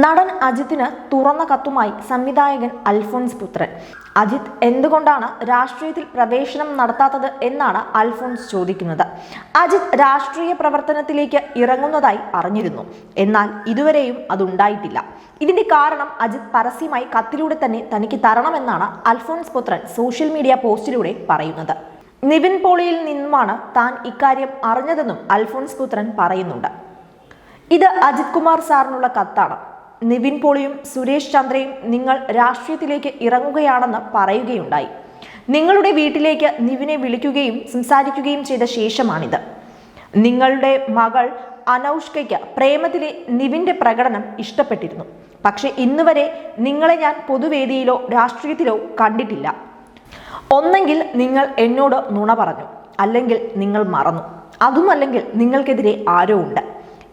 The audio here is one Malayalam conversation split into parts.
നടൻ അജിത്തിന് തുറന്ന കത്തുമായി സംവിധായകൻ അൽഫോൺസ് പുത്രൻ. അജിത് എന്തുകൊണ്ടാണ് രാഷ്ട്രീയത്തിൽ പ്രവേശനം നടത്താത്തത് എന്നാണ് അൽഫോൺസ് ചോദിക്കുന്നത്. അജിത് രാഷ്ട്രീയ പ്രവർത്തനത്തിലേക്ക് ഇറങ്ങുന്നതായി അറിഞ്ഞിരുന്നു, എന്നാൽ ഇതുവരെയും അതുണ്ടായിട്ടില്ല. ഇതിന്റെ കാരണം അജിത് പരസ്യമായി കത്തിലൂടെ തന്നെ തനിക്ക് തരണമെന്നാണ് അൽഫോൺസ് പുത്രൻ സോഷ്യൽ മീഡിയ പോസ്റ്റിലൂടെ പറയുന്നത്. നിവിൻ പോളിയിൽ നിന്നുമാണ് താൻ ഇക്കാര്യം അറിഞ്ഞതെന്നും അൽഫോൺസ് പുത്രൻ പറയുന്നുണ്ട്. ഇത് അജിത് കുമാർ സാറിനുള്ള കത്താണ്. നിവിൻ പോളിയും സുരേഷ് ചന്ദ്രയും നിങ്ങൾ രാഷ്ട്രീയത്തിലേക്ക് ഇറങ്ങുകയാണെന്ന് പറയുകയുണ്ടായി. നിങ്ങളുടെ വീട്ടിലേക്ക് നിവിനെ വിളിക്കുകയും സംസാരിക്കുകയും ചെയ്ത ശേഷമാണിത്. നിങ്ങളുടെ മകൾ അനൗഷ്കയ്ക്ക് പ്രേമത്തിലെ നിവിന്റെ പ്രകടനം ഇഷ്ടപ്പെട്ടിരുന്നു. പക്ഷെ ഇന്നുവരെ നിങ്ങളെ ഞാൻ പൊതുവേദിയിലോ രാഷ്ട്രീയത്തിലോ കണ്ടിട്ടില്ല. ഒന്നെങ്കിൽ നിങ്ങൾ എന്നോട് നുണ പറഞ്ഞു, അല്ലെങ്കിൽ നിങ്ങൾ മറന്നു, അതുമല്ലെങ്കിൽ നിങ്ങൾക്കെതിരെ ആരോ ഉണ്ട്.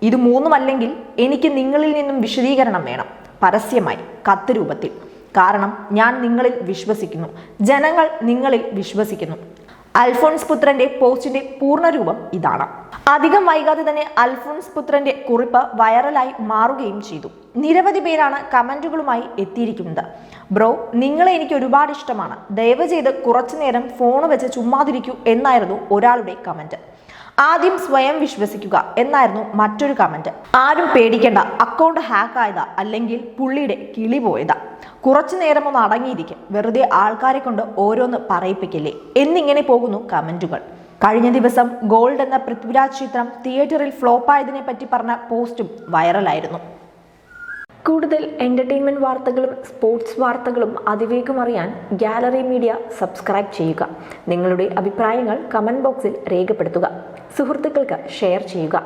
ഇത് മൂന്നുമല്ലെങ്കിൽ എനിക്ക് നിങ്ങളിൽ നിന്നും വിശദീകരണം വേണം, പരസ്യമായി കത്ത് രൂപത്തിൽ. കാരണം ഞാൻ നിങ്ങളിൽ വിശ്വസിക്കുന്നു, ജനങ്ങൾ നിങ്ങളിൽ വിശ്വസിക്കുന്നു. അൽഫോൺസ് പുത്രന്റെ പോസ്റ്റിന്റെ പൂർണ്ണരൂപം ഇതാണ്. അധികം വൈകാതെ തന്നെ അൽഫോൺസ് പുത്രന്റെ കുറിപ്പ് വൈറലായി മാറുകയും ചെയ്തു. നിരവധി പേരാണ് കമന്റുകളുമായി എത്തിയിരിക്കുന്നത്. ബ്രോ, നിങ്ങളെ എനിക്ക് ഒരുപാട് ഇഷ്ടമാണ്, ദയവ് ചെയ്ത് കുറച്ചു നേരം ഫോൺ വെച്ച് ചുമ്മാതിരിക്കൂ എന്നായിരുന്നു ഒരാളുടെ കമന്റ്. ആദ്യം സ്വയം വിശ്വസിക്കുക എന്നായിരുന്നു മറ്റൊരു കമന്റ്. ആരും പേടിക്കേണ്ട, അക്കൗണ്ട് ഹാക്ക് ആയതാ, അല്ലെങ്കിൽ പുള്ളിയുടെ കിളി പോയതാ, കുറച്ചു നേരം ഒന്ന് അടങ്ങിയിരിക്കും, വെറുതെ ആൾക്കാരെ കൊണ്ട് ഓരോന്ന് പറയിപ്പിക്കില്ലേ എന്നിങ്ങനെ പോകുന്നു കമന്റുകൾ. കഴിഞ്ഞ ദിവസം ഗോൾഡ് എന്ന പൃഥ്വിരാജ് ചിത്രം തിയേറ്ററിൽ ഫ്ലോപ്പായതിനെ പറ്റി പറഞ്ഞ പോസ്റ്റും വൈറലായിരുന്നു. കൂടുതൽ എന്റർടൈൻമെന്റ് വാർത്തകളും സ്പോർട്സ് വാർത്തകളും അതിവേഗം അറിയാൻ ഗാലറി മീഡിയ സബ്സ്ക്രൈബ് ചെയ്യുക. നിങ്ങളുടെ അഭിപ്രായങ്ങൾ കമന്റ് ബോക്സിൽ രേഖപ്പെടുത്തുക. സുഹൃത്തുക്കൾക്ക് ഷെയർ ചെയ്യുക.